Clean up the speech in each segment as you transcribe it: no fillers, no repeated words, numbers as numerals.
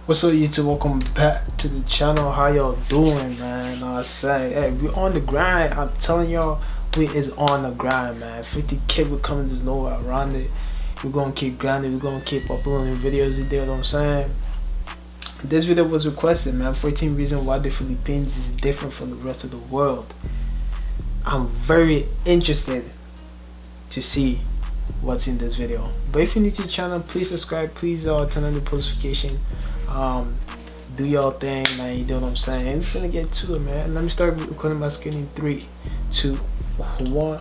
What's up, YouTube? Welcome back to the channel. How y'all doing, man? I say, hey, we on the grind. I'm telling y'all, we is on the grind, man. 50K, we're coming. There's no way around it. We're gonna keep grinding. We're gonna keep uploading videos. You know what I'm saying? This video was requested, man. 14 reasons why the Philippines is different from the rest of the world. I'm very interested to see what's in this video. But if you're new to the channel, please subscribe. Please turn on the notification. Do y'all thing, man. You know what I'm saying? And we're finna get to it, man. Let me start recording my screen in 3, 2, 1.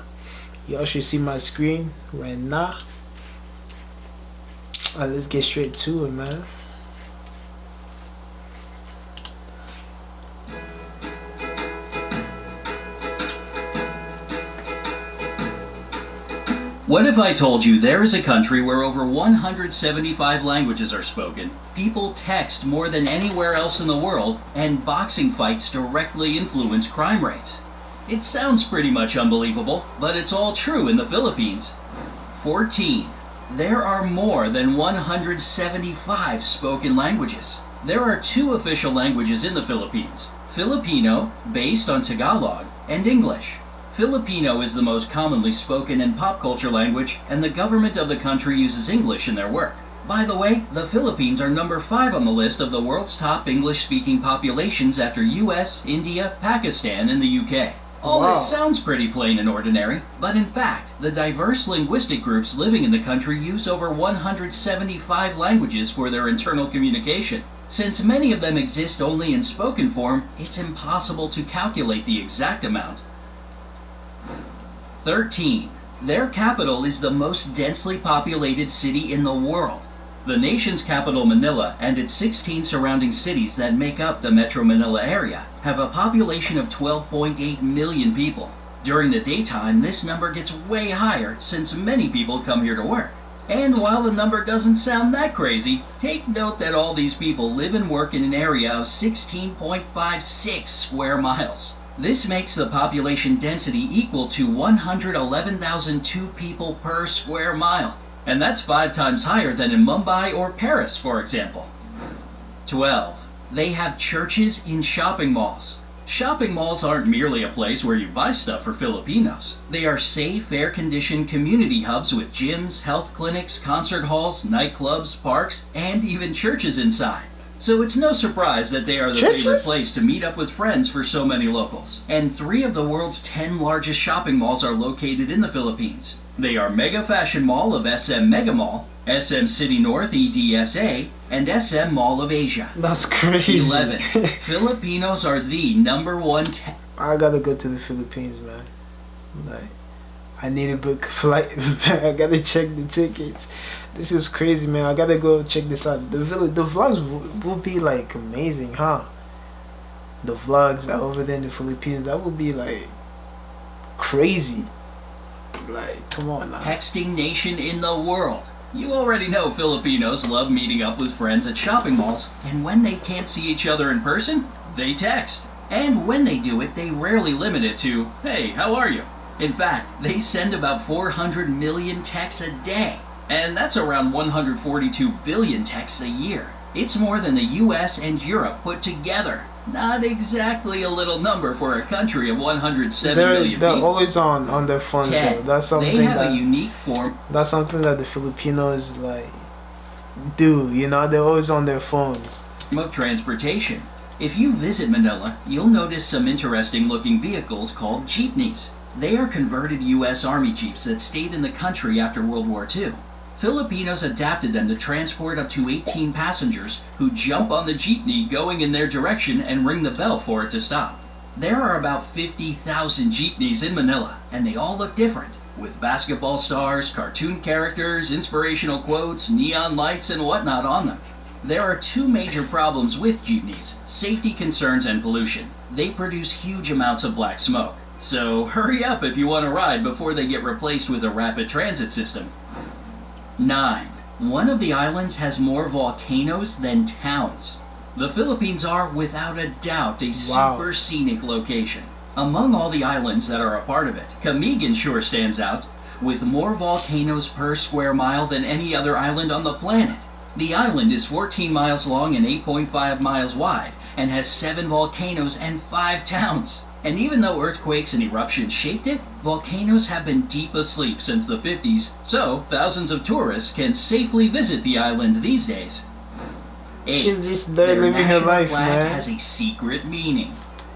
Y'all should see my screen right now. Let's get straight to it, man. What if I told you there is a country where over 175 languages are spoken, people text more than anywhere else in the world, and boxing fights directly influence crime rates? It sounds pretty much unbelievable, but it's all true in the Philippines. 14. There are more than 175 spoken languages. There are 2 official languages in the Philippines: Filipino, based on Tagalog, and English. Filipino is the most commonly spoken and pop culture language, and the government of the country uses English in their work. By the way, the Philippines are number 5 on the list of the world's top English-speaking populations after US, India, Pakistan, and the UK. All Wow. this sounds pretty plain and ordinary, but in fact, the diverse linguistic groups living in the country use over 175 languages for their internal communication. Since many of them exist only in spoken form, it's impossible to calculate the exact amount. 13. Their capital is the most densely populated city in the world. The nation's capital, Manila, and its 16 surrounding cities that make up the Metro Manila area have a population of 12.8 million people. During the daytime, this number gets way higher since many people come here to work. And while the number doesn't sound that crazy, take note that all these people live and work in an area of 16.56 square miles. This makes the population density equal to 111,002 people per square mile. And that's 5 times higher than in Mumbai or Paris, for example. 12. They have churches in shopping malls. Shopping malls aren't merely a place where you buy stuff for Filipinos. They are safe, air-conditioned community hubs with gyms, health clinics, concert halls, nightclubs, parks, and even churches inside. So it's no surprise that they are the favorite place to meet up with friends for so many locals. And 3 of the world's 10 largest shopping malls are located in the Philippines. They are Mega Fashion Mall of SM Mega Mall, SM City North EDSA, and SM Mall of Asia. That's crazy. 11. Filipinos are the #1 I gotta go to the Philippines, man. Like, I need to book a flight. I gotta check the tickets. This is crazy, man. I gotta go check this out. The vlogs will be like amazing, huh? The vlogs over there in the Philippines, that would be like crazy. Like, come on now. texting nation in the world. You already know Filipinos love meeting up with friends at shopping malls, and when they can't see each other in person, they text. And when they do it, they rarely limit it to, "Hey, how are you?" In fact, they send about 400 million texts a day. And that's around 142 billion texts a year. It's more than the US and Europe put together. Not exactly a little number for a country of 107 million They're people. always on their phones, 10. though. That's something They have that a unique form. that's something that the Filipinos like do. You know, they're always on their phones. Of transportation. If you visit Manila, you'll notice some interesting looking vehicles called jeepneys. They are converted US Army Jeeps that stayed in the country after World War II. Filipinos adapted them to transport up to 18 passengers who jump on the jeepney going in their direction and ring the bell for it to stop. There are about 50,000 jeepneys in Manila, and they all look different, with basketball stars, cartoon characters, inspirational quotes, neon lights, and whatnot on them. There are 2 major problems with jeepneys: safety concerns and pollution. They produce huge amounts of black smoke. So hurry up if you want to ride before they get replaced with a rapid transit system. 9. One of the islands has more volcanoes than towns. The Philippines are, without a doubt, a super scenic location. Among all the islands that are a part of it, Camigan sure stands out, with more volcanoes per square mile than any other island on the planet. The island is 14 miles long and 8.5 miles wide, and has 7 volcanoes and 5 towns. And even though earthquakes and eruptions shaped it, volcanoes have been deep asleep since the 50s, so thousands of tourists can safely visit the island these days. 8. She's just there living her life, flag man. has a secret meaning.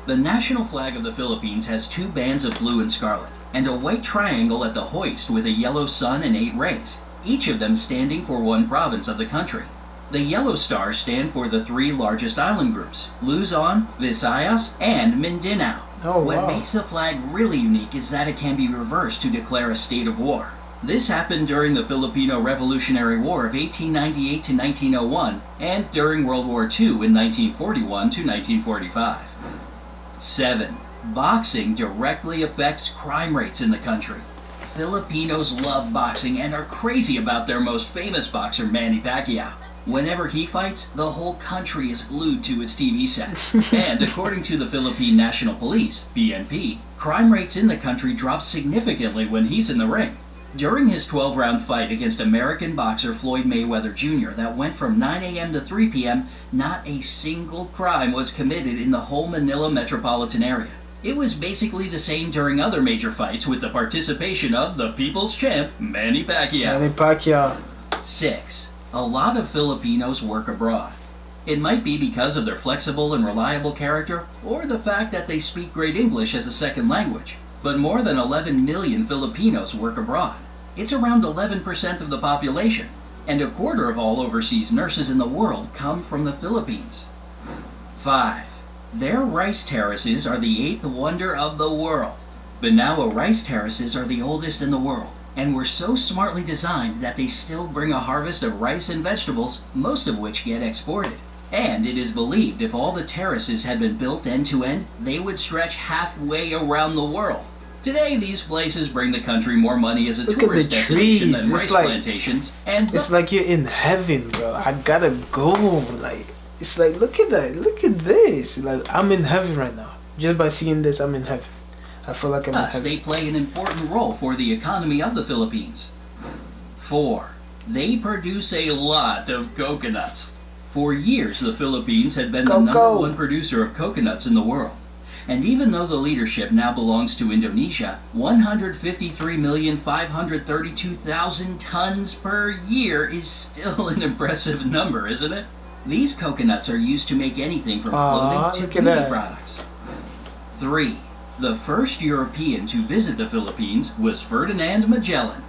The national flag of the Philippines has 2 bands of blue and scarlet, and a white triangle at the hoist with a yellow sun and 8 rays, each of them standing for one province of the country. The yellow stars stand for the 3 largest island groups, Luzon, Visayas, and Mindanao. Oh, What wow. makes the flag really unique is that it can be reversed to declare a state of war. This happened during the Filipino Revolutionary War of 1898 to 1901 and during World War II in 1941 to 1945. 7. Boxing directly affects crime rates in the country. Filipinos love boxing and are crazy about their most famous boxer, Manny Pacquiao. Whenever he fights, the whole country is glued to its TV set. And according to the Philippine National Police, PNP, crime rates in the country drop significantly when he's in the ring. During his 12-round fight against American boxer Floyd Mayweather Jr. that went from 9 a.m. to 3 p.m., not a single crime was committed in the whole Manila metropolitan area. It was basically the same during other major fights with the participation of the people's champ, Manny Pacquiao. Manny Pacquiao. 6. A lot of Filipinos work abroad. It might be because of their flexible and reliable character, or the fact that they speak great English as a second language. But more than 11 million Filipinos work abroad. It's around 11% of the population, and a quarter of all overseas nurses in the world come from the Philippines. 5. Their rice terraces are the 8th wonder of the world. Banawa rice terraces are the oldest in the world, and were so smartly designed that they still bring a harvest of rice and vegetables, most of which get exported. And it is believed if all the terraces had been built end to end, they would stretch halfway around the world. Today, these places bring the country more money as a Look at tourist the destination trees. than It's rice like- plantations. And It's like you're in heaven, bro. I gotta go. Like, it's like, look at that. Look at this. Like, I'm in heaven right now. Just by seeing this, I'm in heaven. I feel like I'm in thus, heaven. they play an important role for the economy of the Philippines. 4. They produce a lot of coconuts. For years, the Philippines had been the Cocoa. #1 producer of coconuts in the world. And even though the leadership now belongs to Indonesia, 153,532,000 tons per year is still an impressive number, isn't it? These coconuts are used to make anything from clothing to look at beauty that. products. 3. The first European to visit the Philippines was Ferdinand Magellan.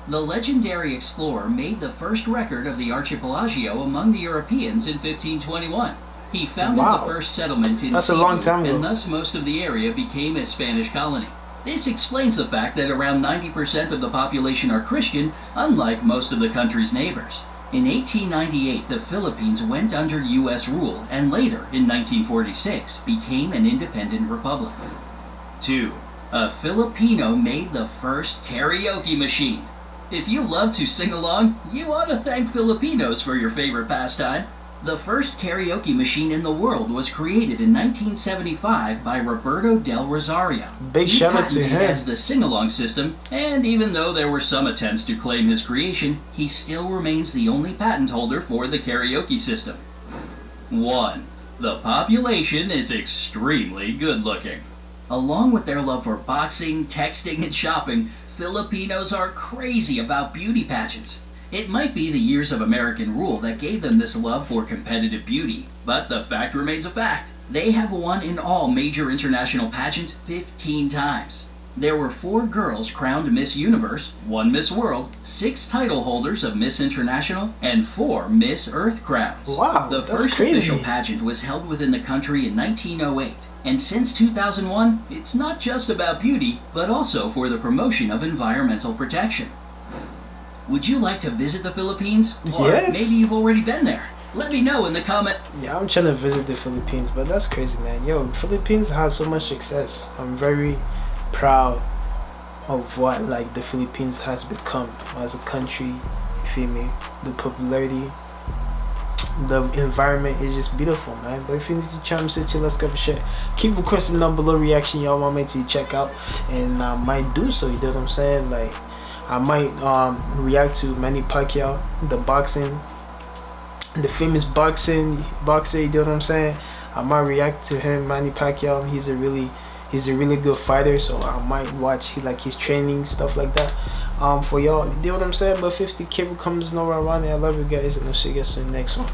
The legendary explorer made the first record of the archipelago among the Europeans in 1521. He founded Wow. the first settlement in That's a long Cebu, time ago. and thus most of the area became a Spanish colony. This explains the fact that around 90% of the population are Christian, unlike most of the country's neighbors. In 1898, the Philippines went under U.S. rule, and later, in 1946, became an independent republic. 2. A Filipino made the first karaoke machine. If you love to sing along, you ought to thank Filipinos for your favorite pastime. The first karaoke machine in the world was created in 1975 by Roberto Del Rosario. Big He shout out to patented him. as the sing-along system, and even though there were some attempts to claim his creation, he still remains the only patent holder for the karaoke system. 1. The population is extremely good-looking. Along with their love for boxing, texting, and shopping, Filipinos are crazy about beauty pageants. It might be the years of American rule that gave them this love for competitive beauty, but the fact remains a fact. They have won in all major international pageants 15 times. There were 4 girls crowned Miss Universe, 1 Miss World, 6 title holders of Miss International, and 4 Miss Earth crowns. Wow, The that's first crazy. official pageant was held within the country in 1908. And since 2001, it's not just about beauty, but also for the promotion of environmental protection. Would you like to visit the Philippines? Or Yes. maybe you've already been there. Let me know in the comment. Yeah, I'm trying to visit the Philippines, but that's crazy, man. Yo, Philippines has so much success. I'm very proud of what like the Philippines has become as a country. You feel me? The popularity, the environment is just beautiful, man. But if you need to chime city, let's go for shit. Keep requesting down below reaction y'all want me to check out, and I might do so. You know what I'm saying? Like, I might react to Manny Pacquiao, the boxing the famous boxer. You know what I'm saying? I might react to him, Manny Pacquiao. He's a really good fighter, so I might watch his training stuff like that. For y'all, you know what I'm saying? But 50K becomes nowhere around it. I love you guys, and I'll see you guys in the next one.